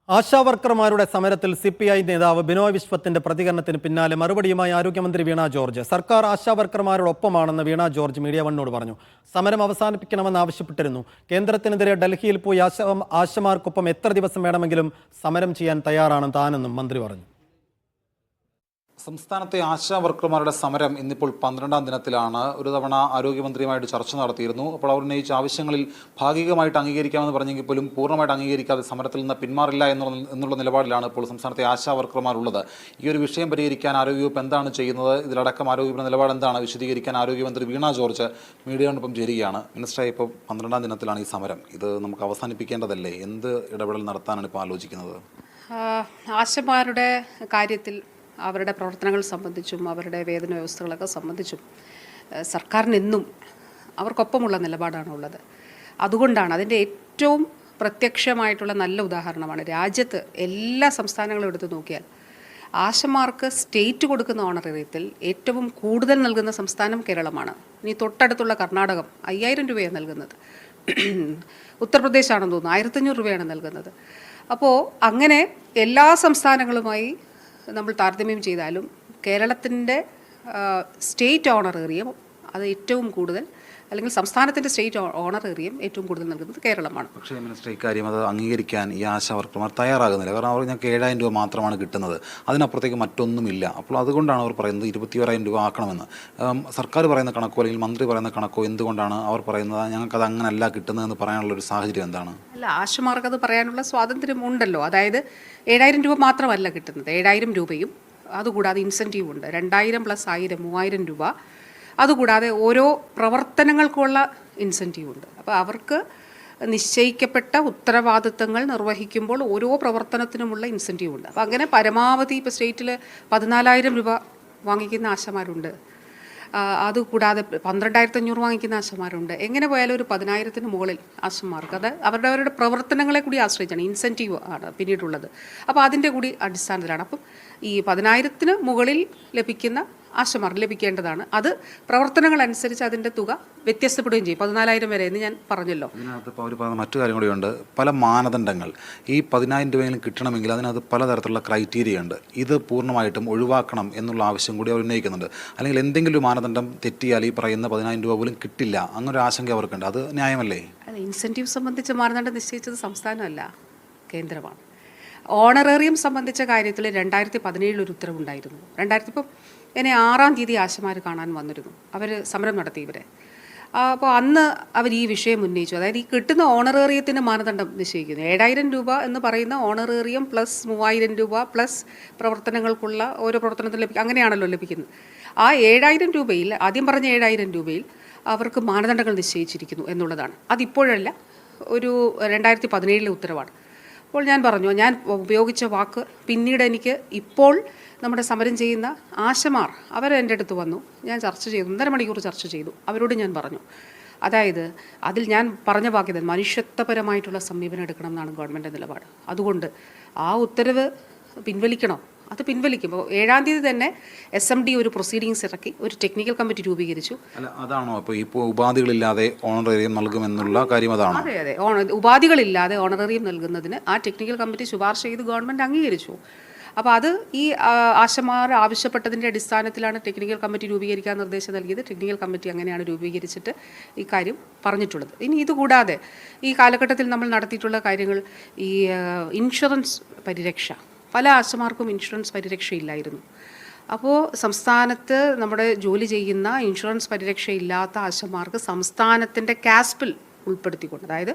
ആശാവർക്കർമാരുടെ സമരത്തിൽ സിപിഐ നേതാവ് ബിനോയ് വിശ്വത്തിന്റെ പ്രതികരണത്തിന് പിന്നാലെ മറുപടിയുമായി ആരോഗ്യമന്ത്രി വീണ ജോർജ്. സർക്കാർ ആശാവർക്കർമാരോടൊപ്പമാണെന്ന് വീണ ജോർജ് മീഡിയ വണ്ണോട് പറഞ്ഞു. സമരം അവസാനിപ്പിക്കണമെന്ന് ആവശ്യപ്പെട്ടിരുന്നു. കേന്ദ്രത്തിനെതിരെ ഡൽഹിയിൽ പോയി ആശമാർക്കൊപ്പം എത്ര ദിവസം വേണമെങ്കിലും സമരം ചെയ്യാൻ തയ്യാറാണ് താനെന്നും മന്ത്രി പറഞ്ഞു. സംസ്ഥാനത്തെ ആശാ വർക്കർമാരുടെ സമരം ഇന്നിപ്പോൾ 12ാം ദിനത്തിലാണ്. ഒരു തവണ ആരോഗ്യമന്ത്രിയുമായിട്ട് ചർച്ച നടത്തിയിരുന്നു. അപ്പോൾ അവർ ഉന്നയിച്ച ആവശ്യങ്ങളിൽ ഭാഗികമായിട്ട് അംഗീകരിക്കാമെന്ന് പറഞ്ഞെങ്കിൽ പോലും പൂർണ്ണമായിട്ട് അംഗീകരിക്കാതെ സമരത്തിൽ നിന്ന് പിന്മാറില്ല എന്നുള്ള നിലപാടിലാണ് ഇപ്പോൾ സംസ്ഥാനത്തെ ആശാ വർക്കർമാരുള്ളത്. ഈ ഒരു വിഷയം പരിഹരിക്കാൻ ആരോഗ്യവകുപ്പ് എന്താണ് ചെയ്യുന്നത്, ഇതിലടക്കം ആരോഗ്യവകുപ്പിന്റെ നിലപാട് എന്താണ് വിശദീകരിക്കാൻ ആരോഗ്യമന്ത്രി വീണ ജോർജ് മീഡിയയോടൊപ്പം ചേരുകയാണ്. മിനിസ്റ്ററെ, ഇപ്പോൾ 12ാം ദിനത്തിലാണ് ഈ സമരം. ഇത് നമുക്ക് അവസാനിപ്പിക്കേണ്ടതല്ലേ? എന്ത് ഇടപെടൽ നടത്താനാണ് ഇപ്പോൾ ആലോചിക്കുന്നത്? ആശമാരുടെ കാര്യത്തിൽ അവരുടെ പ്രവർത്തനങ്ങൾ സംബന്ധിച്ചും അവരുടെ വേതന വ്യവസ്ഥകളൊക്കെ സംബന്ധിച്ചും സർക്കാരിന് എന്നും അവർക്കൊപ്പമുള്ള നിലപാടാണുള്ളത്. അതുകൊണ്ടാണ് അതിൻ്റെ ഏറ്റവും പ്രത്യക്ഷമായിട്ടുള്ള നല്ല ഉദാഹരണമാണ് രാജ്യത്ത് എല്ലാ സംസ്ഥാനങ്ങളും എടുത്തു നോക്കിയാൽ ആശമാർക്ക് സ്റ്റേറ്റ് കൊടുക്കുന്ന ഓണറേറിയത്തിൽ ഏറ്റവും കൂടുതൽ നൽകുന്ന സംസ്ഥാനം കേരളമാണ്. ഇനി തൊട്ടടുത്തുള്ള കർണാടകം 5000 രൂപയാണ് നൽകുന്നത്. ഉത്തർപ്രദേശാണെന്ന് തോന്നുന്നു 1500 രൂപയാണ് നൽകുന്നത്. അപ്പോൾ അങ്ങനെ എല്ലാ സംസ്ഥാനങ്ങളുമായി നമ്മൾ താരതമ്യം ചെയ്താലും കേരളത്തിൻ്റെ സ്റ്റേറ്റ് ഓണറേറിയം അത് ഏറ്റവും കൂടുതൽ, അല്ലെങ്കിൽ സംസ്ഥാനത്തിൻ്റെ സ്റ്റേറ്റ് ഓണറേറിയം ഏറ്റവും കൂടുതൽ നൽകുന്നത് കേരളമാണ്. പക്ഷേ മിനിസ്റ്റർ, ഇക്കാര്യം അത് അംഗീകരിക്കാൻ ഈ ആശാ വർക്കർമാർ തയ്യാറാകുന്നില്ല. കാരണം അവർ ഞങ്ങൾക്ക് 7000 രൂപ മാത്രമാണ് കിട്ടുന്നത്, അതിനപ്പുറത്തേക്ക് മറ്റൊന്നുമില്ല. അപ്പോൾ അതുകൊണ്ടാണ് അവർ പറയുന്നത് 21,000 രൂപ ആക്കണമെന്ന്. സർക്കാർ പറയുന്ന കണക്കോ അല്ലെങ്കിൽ മന്ത്രി പറയുന്ന കണക്കോ എന്തുകൊണ്ടാണ് അവർ പറയുന്നത് ഞങ്ങൾക്കത് അങ്ങനല്ല കിട്ടുന്നതെന്ന് പറയാനുള്ളൊരു സാഹചര്യം എന്താണ്? അല്ല, ആശമാർക്ക് അത് പറയാനുള്ള സ്വാതന്ത്ര്യം ഉണ്ടല്ലോ. അതായത് 7000 രൂപ മാത്രമല്ല കിട്ടുന്നത്, 7000 രൂപയും അതുകൂടാതെ ഇൻസെൻറ്റീവ് ഉണ്ട്. 2000 + 1000 3000 രൂപ. അതുകൂടാതെ ഓരോ പ്രവർത്തനങ്ങൾക്കുള്ള ഇൻസെൻറ്റീവ് ഉണ്ട്. അപ്പോൾ അവർക്ക് നിശ്ചയിക്കപ്പെട്ട ഉത്തരവാദിത്തങ്ങൾ നിർവഹിക്കുമ്പോൾ ഓരോ പ്രവർത്തനത്തിനുമുള്ള ഇൻസെൻറ്റീവ് ഉണ്ട്. അപ്പോൾ അങ്ങനെ പരമാവധി ഇപ്പോൾ സ്റ്റേറ്റിൽ 14,000 രൂപ വാങ്ങിക്കുന്ന ആശമാരുണ്ട്. അതുകൂടാതെ 12,500 വാങ്ങിക്കുന്ന ആശമാരുണ്ട്. എങ്ങനെ പോയാലും ഒരു 10,000-ന് മുകളിൽ ആശമാർക്ക് അത് അവരുടെ പ്രവർത്തനങ്ങളെ കൂടി ആശ്രയിച്ചാണ്, ഇൻസെൻറ്റീവ് ആണ് പിന്നീടുള്ളത്. അപ്പോൾ അതിൻ്റെ കൂടി അടിസ്ഥാനത്തിലാണ്. അപ്പം ഈ 10,000-ന് മുകളിൽ ലഭിക്കുന്ന ആശമാർ ലഭിക്കേണ്ടതാണ്. അത് പ്രവർത്തനങ്ങൾ അനുസരിച്ച് അതിൻ്റെ തുക വ്യത്യസ്തപ്പെടുകയും ചെയ്യും. 14,000 വരെ എന്ന് ഞാൻ പറഞ്ഞല്ലോ. ഇതിനകത്ത് ഇപ്പോൾ അവർ പറഞ്ഞ മറ്റു കാര്യം കൂടിയുണ്ട്. പല മാനദണ്ഡങ്ങൾ ഈ 10,000 രൂപയെങ്കിലും കിട്ടണമെങ്കിൽ അതിനകത്ത് പലതരത്തിലുള്ള ക്രൈറ്റീരിയ ഉണ്ട്. ഇത് പൂർണ്ണമായിട്ടും ഒഴിവാക്കണം എന്നുള്ള ആവശ്യം കൂടി അവർ ഉന്നയിക്കുന്നുണ്ട്. അല്ലെങ്കിൽ എന്തെങ്കിലും ഒരു മാനദണ്ഡം തെറ്റിയാൽ ഈ പറയുന്ന 10,000 രൂപ പോലും കിട്ടില്ല, അങ്ങനൊരു ആശങ്ക അവർക്കുണ്ട്. അത് ന്യായമല്ലേ? അല്ല, ഇൻസെൻറ്റീവ് സംബന്ധിച്ച് മാനദണ്ഡം നിശ്ചയിച്ചത് സംസ്ഥാനമല്ല, കേന്ദ്രമാണ്. ഓണറേറിയം സംബന്ധിച്ച കാര്യത്തിൽ 2017 ഒരു ഉത്തരവുണ്ടായിരുന്നു. ഇപ്പം എന്നെ 6-ാം തീയതി ആശമാർ കാണാൻ വന്നിരുന്നു. അവർ സമരം നടത്തി ഇവരെ. അപ്പോൾ അന്ന് അവർ ഈ വിഷയം ഉന്നയിച്ചു. അതായത് ഈ കിട്ടുന്ന ഓണറേറിയത്തിന് മാനദണ്ഡം നിശ്ചയിക്കുന്നു. 7000 രൂപ എന്ന് പറയുന്ന ഓണറേറിയം പ്ലസ് 3000 രൂപ പ്ലസ് പ്രവർത്തനങ്ങൾക്കുള്ള ഓരോ പ്രവർത്തനത്തിന് ലഭിക്കും, അങ്ങനെയാണല്ലോ ലഭിക്കുന്നത്. ആ 7000 രൂപയിൽ, ആദ്യം പറഞ്ഞ 7000 രൂപയിൽ അവർക്ക് മാനദണ്ഡങ്ങൾ നിശ്ചയിച്ചിരിക്കുന്നു എന്നുള്ളതാണ്. അതിപ്പോഴല്ല, ഒരു 2017 ഉത്തരവാണ്. അപ്പോൾ ഞാൻ പറഞ്ഞു, ഞാൻ ഉപയോഗിച്ച വാക്ക് പിന്നീട് എനിക്ക് ഇപ്പോൾ നമ്മുടെ സമരം ചെയ്യുന്ന ആശമാർ അവരെൻ്റെ അടുത്ത് വന്നു, ഞാൻ ചർച്ച ചെയ്തു, 1.5 മണിക്കൂർ ചർച്ച ചെയ്തു. അവരോട് ഞാൻ പറഞ്ഞു, അതായത് അതിൽ ഞാൻ പറഞ്ഞ വാക്യത മനുഷ്യത്വപരമായിട്ടുള്ള സമീപനം എടുക്കണം എന്നാണ് ഗവൺമെൻറ് നിലപാട്. അതുകൊണ്ട് ആ ഉത്തരവ് പിൻവലിക്കണം, അത് പിൻവലിക്കും. അപ്പോൾ 7-ാം തീയതി തന്നെ SMD ഒരു പ്രൊസീഡിങ്സ് ഇറക്കി, ഒരു ടെക്നിക്കൽ കമ്മിറ്റി രൂപീകരിച്ചു. അല്ല, അതാണോ ഇപ്പോൾ ഉപാധികളില്ലാതെ ഓണറേറിയം നൽകുമെന്നുള്ള കാര്യം? അതാണോ? അതെ അതെ, ഉപാധികളില്ലാതെ ഓണറേറിയം നൽകുന്നതിന് ആ ടെക്നിക്കൽ കമ്മിറ്റി ശുപാർശ ചെയ്ത് ഗവൺമെൻറ് അംഗീകരിച്ചു. അപ്പോൾ അത് ഈ ആശമാർ ആവശ്യപ്പെട്ടതിൻ്റെ അടിസ്ഥാനത്തിലാണ് ടെക്നിക്കൽ കമ്മിറ്റി രൂപീകരിക്കാൻ നിർദ്ദേശം നൽകിയത്. ടെക്നിക്കൽ കമ്മിറ്റി അങ്ങനെയാണ് രൂപീകരിച്ചിട്ട് ഈ കാര്യം പറഞ്ഞിട്ടുള്ളത്. ഇനി ഇതുകൂടാതെ ഈ കാലഘട്ടത്തിൽ നമ്മൾ നടത്തിയിട്ടുള്ള കാര്യങ്ങൾ, ഈ ഇൻഷുറൻസ് പരിരക്ഷ, പല ആശമാർക്കും ഇൻഷുറൻസ് പരിരക്ഷയില്ലായിരുന്നു. അപ്പോൾ സംസ്ഥാനത്ത് നമ്മുടെ ജോലി ചെയ്യുന്ന ഇൻഷുറൻസ് പരിരക്ഷയില്ലാത്ത ആശമാർക്ക് സംസ്ഥാനത്തിൻ്റെ കാസ്പിൽ ഉൾപ്പെടുത്തിക്കൊണ്ട്, അതായത്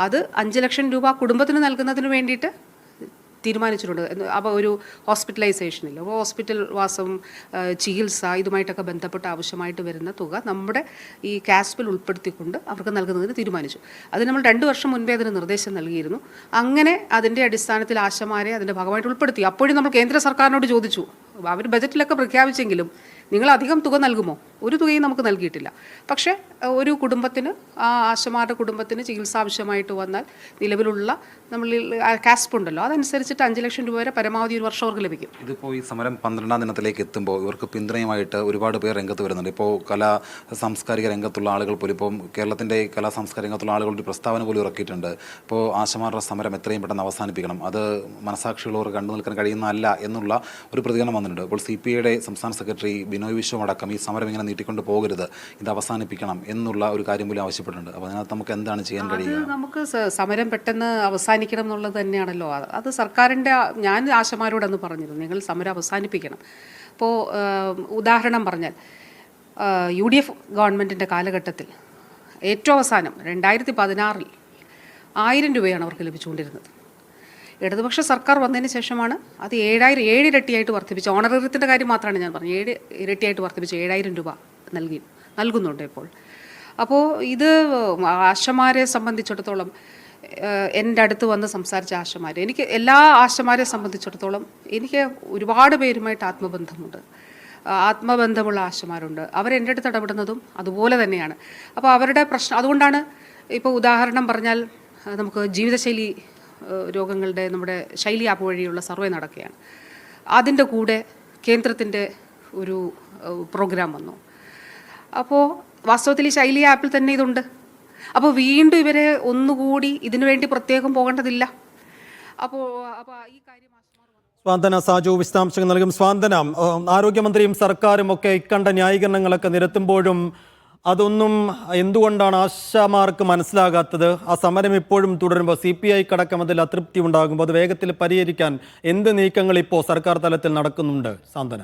അത് 5 ലക്ഷം രൂപ കുടുംബത്തിന് നൽകുന്നതിന് വേണ്ടിയിട്ട് തീരുമാനിച്ചിട്ടുണ്ട്. അപ്പോൾ ഒരു ഹോസ്പിറ്റലൈസേഷനിൽ, അപ്പോൾ ഹോസ്പിറ്റൽ വാസം, ചികിത്സ, ഇതുമായിട്ടൊക്കെ ബന്ധപ്പെട്ട് ആവശ്യമായിട്ട് വരുന്ന തുക നമ്മുടെ ഈ കാസ്പിൽ ഉൾപ്പെടുത്തിക്കൊണ്ട് അവർക്ക് നൽകുന്നതിന് തീരുമാനിച്ചു. അത് നമ്മൾ 2 വർഷം മുൻപേ അതിന് നിർദ്ദേശം നൽകിയിരുന്നു. അങ്ങനെ അതിൻ്റെ അടിസ്ഥാനത്തിൽ ആശമാരെ അതിൻ്റെ ഭാഗമായിട്ട് ഉൾപ്പെടുത്തി. അപ്പോഴും നമ്മൾ കേന്ദ്ര സർക്കാരിനോട് ചോദിച്ചു, അവർ ബജറ്റിലൊക്കെ പ്രഖ്യാപിച്ചെങ്കിലും നിങ്ങൾ അധികം തുക നൽകുമോ? ഒരു തുകയും നമുക്ക് നൽകിയിട്ടില്ല. പക്ഷേ ഒരു കുടുംബത്തിന്, ആ ആശമാരുടെ കുടുംബത്തിന് ചികിത്സ ആവശ്യമായിട്ട് വന്നാൽ നിലവിലുള്ള നമ്മളിൽ കാസ്പ് ഉണ്ടല്ലോ, അതനുസരിച്ചിട്ട് 5 ലക്ഷം രൂപ വരെ പരമാവധി ഒരു വർഷം അവർക്ക് ലഭിക്കും. ഇതിപ്പോൾ ഈ സമരം 12ാം ദിനത്തിലേക്ക് എത്തുമ്പോൾ ഇവർക്ക് പിന്തുണയുമായിട്ട് ഒരുപാട് പേർ രംഗത്ത് വരുന്നുണ്ട്. ഇപ്പോൾ കലാ സാംസ്കാരിക രംഗത്തുള്ള ആളുകൾ പോലും, ഇപ്പോൾ കേരളത്തിൻ്റെ കലാ സാംസ്കാരിക രംഗത്തുള്ള ആളുകൾ ഒരു പ്രസ്താവന പോലും ഇറക്കിയിട്ടുണ്ട്. ഇപ്പോൾ ആശമാരുടെ സമരം എത്രയും പെട്ടെന്ന് അവസാനിപ്പിക്കണം, അത് മനസാക്ഷിയുള്ളവർ കണ്ടു നിൽക്കാൻ കഴിയുന്നതല്ല എന്നുള്ള ഒരു പ്രതികരണം വന്നിട്ടുണ്ട്. ഇപ്പോൾ CPIയുടെ സംസ്ഥാന സെക്രട്ടറി ബിനോയ് വിശ്വം അടക്കം ഈ സമരം ഇങ്ങനെ നീട്ടിക്കൊണ്ട് പോകരുത്, ഇത് അവസാനിപ്പിക്കണം എന്നുള്ള ഒരു കാര്യം പോലും ആവശ്യപ്പെട്ടിട്ടുണ്ട്. അപ്പോൾ അതിനകത്ത് നമുക്ക് എന്താണ് ചെയ്യാൻ കഴിയുക? നമുക്ക് സമരം പെട്ടെന്ന് അവസാനിക്കണം എന്നുള്ളത് തന്നെയാണല്ലോ. അത് സർക്കാരിൻ്റെ, ഞാൻ ആശമാരോടന്ന് പറഞ്ഞിരുന്നു, നിങ്ങൾ സമരം അവസാനിപ്പിക്കണം. ഇപ്പോൾ ഉദാഹരണം പറഞ്ഞാൽ UDF ഗവൺമെൻറ്റിൻ്റെ കാലഘട്ടത്തിൽ ഏറ്റവും അവസാനം 2016 1000 രൂപയാണ് അവർക്ക് ലഭിച്ചുകൊണ്ടിരുന്നത്. ഇടതുപക്ഷ സർക്കാർ വന്നതിന് ശേഷമാണ് അത് 7 ഇരട്ടിയായിട്ട് വർദ്ധിപ്പിച്ചു. ഓണറേറിയത്തിൻ്റെ കാര്യം മാത്രമാണ് ഞാൻ പറഞ്ഞത്. 7 ഇരട്ടിയായിട്ട് വർദ്ധിപ്പിച്ച് 7000 രൂപ നൽകുന്നുണ്ട് ഇപ്പോൾ. അപ്പോൾ ഇത് ആശമാരെ സംബന്ധിച്ചിടത്തോളം, എൻ്റെ അടുത്ത് വന്ന് സംസാരിച്ച ആശമാർ, എനിക്ക് എല്ലാ ആശമാരെ സംബന്ധിച്ചിടത്തോളം എനിക്ക് ഒരുപാട് പേരുമായിട്ട് ആത്മബന്ധമുള്ള ആശമാരുണ്ട്. അവരെൻ്റെ അടുത്ത് ഇടപെടുന്നതും അതുപോലെ തന്നെയാണ്. അപ്പോൾ അവരുടെ പ്രശ്നം, അതുകൊണ്ടാണ് ഇപ്പോൾ ഉദാഹരണം പറഞ്ഞാൽ നമുക്ക് ജീവിതശൈലി രോഗങ്ങളുടെ നമ്മുടെ ശൈലി ആപ്പ് വഴിയുള്ള സർവേ നടക്കുകയാണ്. അതിൻ്റെ കൂടെ കേന്ദ്രത്തിൻ്റെ ഒരു പ്രോഗ്രാം വന്നു. അപ്പോൾ വാസ്തവത്തിൽ ഈ ശൈലി ആപ്പിൽ തന്നെ ഇതുണ്ട്. അപ്പോൾ വീണ്ടും ഇവരെ ഒന്നുകൂടി ഇതിനു വേണ്ടി പ്രത്യേകം പോകേണ്ടതില്ല. അപ്പോൾ ഈ കാര്യം സ്വാന്തന സാജു വിശദാംശങ്ങൾ നൽകും. സ്വാന്തന, ആരോഗ്യമന്ത്രിയും സർക്കാരും ഒക്കെ ഇക്കണ്ട ന്യായീകരണങ്ങളൊക്കെ നിരത്തുമ്പോഴും അതൊന്നും എന്തുകൊണ്ടാണ് ആശാമാർക്ക് മനസ്സിലാകാത്തത്? ആ സമരം ഇപ്പോഴും തുടരുമ്പോൾ CPI കടക്കം അതിൽ അതൃപ്തി ഉണ്ടാകുമ്പോൾ അത് വേഗത്തിൽ പരിഹരിക്കാൻ എന്ത് നീക്കങ്ങൾ ഇപ്പോൾ സർക്കാർ തലത്തിൽ നടക്കുന്നുണ്ട്? സാന്തന.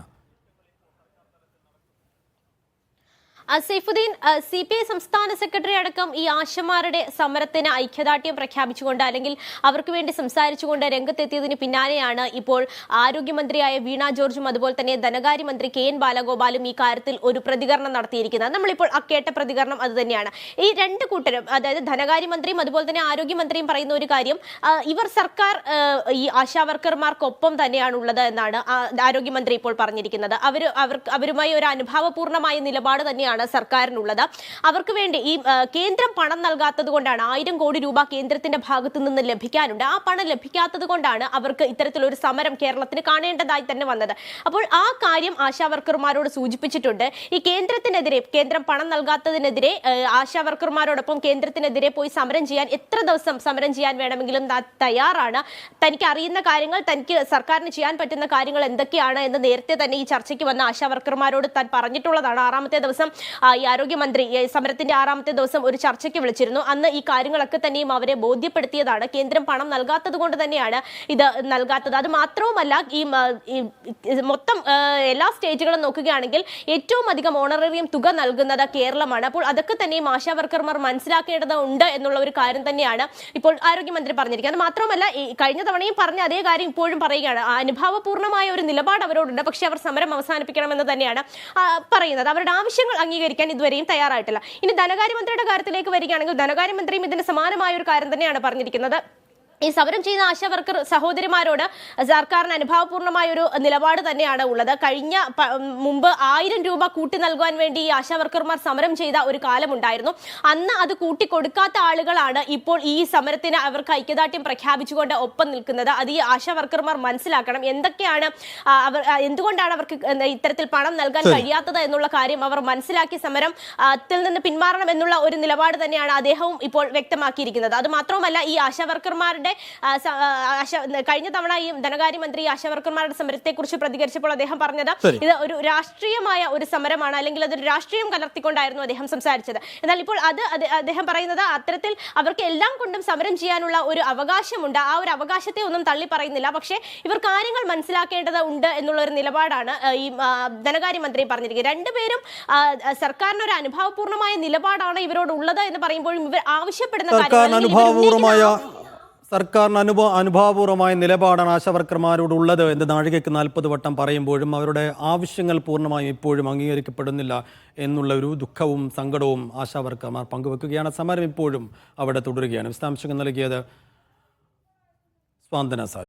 സൈഫുദ്ദീൻ, CPI സംസ്ഥാന സെക്രട്ടറി അടക്കം ഈ ആശമാരുടെ സമരത്തിന് ഐക്യദാർഢ്യം പ്രഖ്യാപിച്ചുകൊണ്ട് അല്ലെങ്കിൽ അവർക്ക് വേണ്ടി സംസാരിച്ചുകൊണ്ട് രംഗത്തെത്തിയതിന് പിന്നാലെയാണ് ഇപ്പോൾ ആരോഗ്യമന്ത്രിയായ വീണ ജോർജും അതുപോലെ തന്നെ ധനകാര്യമന്ത്രി KN ബാലഗോപാലും ഈ കാര്യത്തിൽ ഒരു പ്രതികരണം നടത്തിയിരിക്കുന്നത്. നമ്മളിപ്പോൾ കേട്ട പ്രതികരണം അത് തന്നെയാണ്. ഈ രണ്ട് കൂട്ടരും, അതായത് ധനകാര്യമന്ത്രിയും അതുപോലെ തന്നെ ആരോഗ്യമന്ത്രിയും പറയുന്ന ഒരു കാര്യം, ഇവർ സർക്കാർ ഈ ആശാവർക്കർമാർക്കൊപ്പം തന്നെയാണുള്ളത് എന്നാണ് ആരോഗ്യമന്ത്രി ഇപ്പോൾ പറഞ്ഞിരിക്കുന്നത്. അവരുമായി ഒരു അനുഭാവപൂർണമായ നിലപാട് തന്നെയാണ് സർക്കാരിനുള്ളത്. അവർക്ക് വേണ്ടി ഈ കേന്ദ്രം പണം നൽകാത്തത് കൊണ്ടാണ്, 1000 കോടി രൂപ കേന്ദ്രത്തിന്റെ ഭാഗത്തു നിന്ന് ലഭിക്കാനുണ്ട്. ആ പണം ലഭിക്കാത്തത് കൊണ്ടാണ് അവർക്ക് ഇത്തരത്തിലൊരു സമരം കേരളത്തിന് കാണേണ്ടതായി തന്നെ വന്നത്. അപ്പോൾ ആ കാര്യം ആശാവർക്കർമാരോട് സൂചിപ്പിച്ചിട്ടുണ്ട്. ഈ കേന്ദ്രത്തിനെതിരെ, കേന്ദ്രം പണം നൽകാത്തതിനെതിരെ ആശാവർക്കർമാരോടൊപ്പം കേന്ദ്രത്തിനെതിരെ പോയി സമരം ചെയ്യാൻ, എത്ര ദിവസം സമരം ചെയ്യാൻ വേണമെങ്കിലും തയ്യാറാണ്. തനിക്ക് അറിയുന്ന കാര്യങ്ങൾ, തനിക്ക് സർക്കാരിന് ചെയ്യാൻ പറ്റുന്ന കാര്യങ്ങൾ എന്തൊക്കെയാണ് എന്ന് നേരത്തെ തന്നെ ഈ ചർച്ചയ്ക്ക് വന്ന ആശാവർക്കർമാരോട് താൻ പറഞ്ഞിട്ടുള്ളതാണ്. 6ാമത്തെ ദിവസം ഈ ആരോഗ്യമന്ത്രി സമരത്തിന്റെ 6ാമത്തെ ദിവസം ഒരു ചർച്ചയ്ക്ക് വിളിച്ചിരുന്നു. അന്ന് ഈ കാര്യങ്ങളൊക്കെ തന്നെയും അവരെ ബോധ്യപ്പെടുത്തിയതാണ്. കേന്ദ്രം പണം നൽകാത്തത് കൊണ്ട് തന്നെയാണ് ഇത് നൽകാത്തത്. അത് മാത്രവുമല്ല, ഈ മൊത്തം എല്ലാ സ്റ്റേറ്റുകളും നോക്കുകയാണെങ്കിൽ ഏറ്റവും അധികം ഓണറേറിയം തുക നൽകുന്നത് കേരളമാണ്. അപ്പോൾ അതൊക്കെ തന്നെയും ആശാവർക്കർമാർ മനസ്സിലാക്കേണ്ടതുണ്ട് എന്നുള്ള ഒരു കാര്യം തന്നെയാണ് ഇപ്പോൾ ആരോഗ്യമന്ത്രി പറഞ്ഞിരിക്കുന്നത്. അത് മാത്രമല്ല, ഈ കഴിഞ്ഞ തവണയും പറഞ്ഞ അതേ കാര്യം ഇപ്പോഴും പറയുകയാണ്. അനുഭാവപൂർണമായ ഒരു നിലപാട് അവരോടുണ്ട്. പക്ഷെ അവർ സമരം അവസാനിപ്പിക്കണമെന്ന് തന്നെയാണ് പറയുന്നത്. അവരുടെ ആവശ്യങ്ങൾ അംഗീകരിക്കാൻ ഇതുവരെയും തയ്യാറായിട്ടില്ല. ഇനി ധനകാര്യമന്ത്രിയുടെ കാര്യത്തിലേക്ക് വരികയാണെങ്കിൽ, ധനകാര്യമന്ത്രിയും ഇതിന് സമാനമായ ഒരു കാര്യം തന്നെയാണ് പറഞ്ഞിരിക്കുന്നത്. ഈ സമരം ചെയ്യുന്ന ആശാവർക്കർ സഹോദരിമാരോട് സർക്കാരിന് അനുഭാവപൂർണമായ ഒരു നിലപാട് തന്നെയാണ് ഉള്ളത്. മുമ്പ് 1000 രൂപ കൂട്ടി നൽകുവാൻ വേണ്ടി ഈ ആശാവർക്കർമാർ സമരം ചെയ്ത ഒരു കാലമുണ്ടായിരുന്നു. അന്ന് അത് കൂട്ടിക്കൊടുക്കാത്ത ആളുകളാണ് ഇപ്പോൾ ഈ സമരത്തിന് അവർക്ക് ഐക്യദാർഢ്യം പ്രഖ്യാപിച്ചുകൊണ്ട് ഒപ്പം നിൽക്കുന്നത്. അത് ഈ ആശാവർക്കർമാർ മനസ്സിലാക്കണം. എന്തുകൊണ്ടാണ് അവർക്ക് ഇത്തരത്തിൽ പണം നൽകാൻ കഴിയാത്തത് എന്നുള്ള കാര്യം അവർ മനസ്സിലാക്കി സമരത്തിൽ നിന്ന് പിന്മാറണം എന്നുള്ള ഒരു നിലപാട് തന്നെയാണ് അദ്ദേഹവും ഇപ്പോൾ വ്യക്തമാക്കിയിരിക്കുന്നത്. അത് മാത്രമല്ല, ഈ ആശാവർക്കർമാരുടെ കഴിഞ്ഞ തവണ ഈ ധനകാര്യമന്ത്രി ആശാവർക്കർമാരുടെ സമരത്തെക്കുറിച്ച് പ്രതികരിച്ചപ്പോൾ അദ്ദേഹം പറഞ്ഞത് ഇത് ഒരു രാഷ്ട്രീയമായ ഒരു സമരമാണ്, അല്ലെങ്കിൽ അതൊരു രാഷ്ട്രീയം കലർത്തിക്കൊണ്ടായിരുന്നു അദ്ദേഹം സംസാരിച്ചത്. എന്നാൽ ഇപ്പോൾ അദ്ദേഹം പറയുന്നത് അത്തരത്തിൽ അവർക്ക് എല്ലാം കൊണ്ടും സമരം ചെയ്യാനുള്ള ഒരു അവകാശമുണ്ട്. ആ ഒരു അവകാശത്തെ ഒന്നും തള്ളി പറയുന്നില്ല. പക്ഷേ ഇവർ കാര്യങ്ങൾ മനസ്സിലാക്കേണ്ടതുണ്ട് എന്നുള്ള ഒരു നിലപാടാണ് ഈ ധനകാര്യമന്ത്രി പറഞ്ഞിരിക്കുന്നത്. രണ്ടുപേരും സർക്കാരിന് ഒരു അനുഭാവപൂർണമായ നിലപാടാണ് ഇവരോട് ഉള്ളത് എന്ന് പറയുമ്പോഴും ഇവർ ആവശ്യപ്പെടുന്ന സർക്കാരിന് അനുഭാവപൂർവമായ നിലപാടാണ് ആശാവർക്കർമാരോടുള്ളത് എന്ന് നാഴികയ്ക്ക് 40 വട്ടം പറയുമ്പോഴും അവരുടെ ആവശ്യങ്ങൾ പൂർണ്ണമായും ഇപ്പോഴും അംഗീകരിക്കപ്പെടുന്നില്ല എന്നുള്ള ഒരു ദുഃഖവും സങ്കടവും ആശാവർക്കർമാർ പങ്കുവെക്കുകയാണ്. സമരം ഇപ്പോഴും അവിടെ തുടരുകയാണ്. വിശദാംശങ്ങൾ നൽകിയത് സ്വാന്തന സാർ.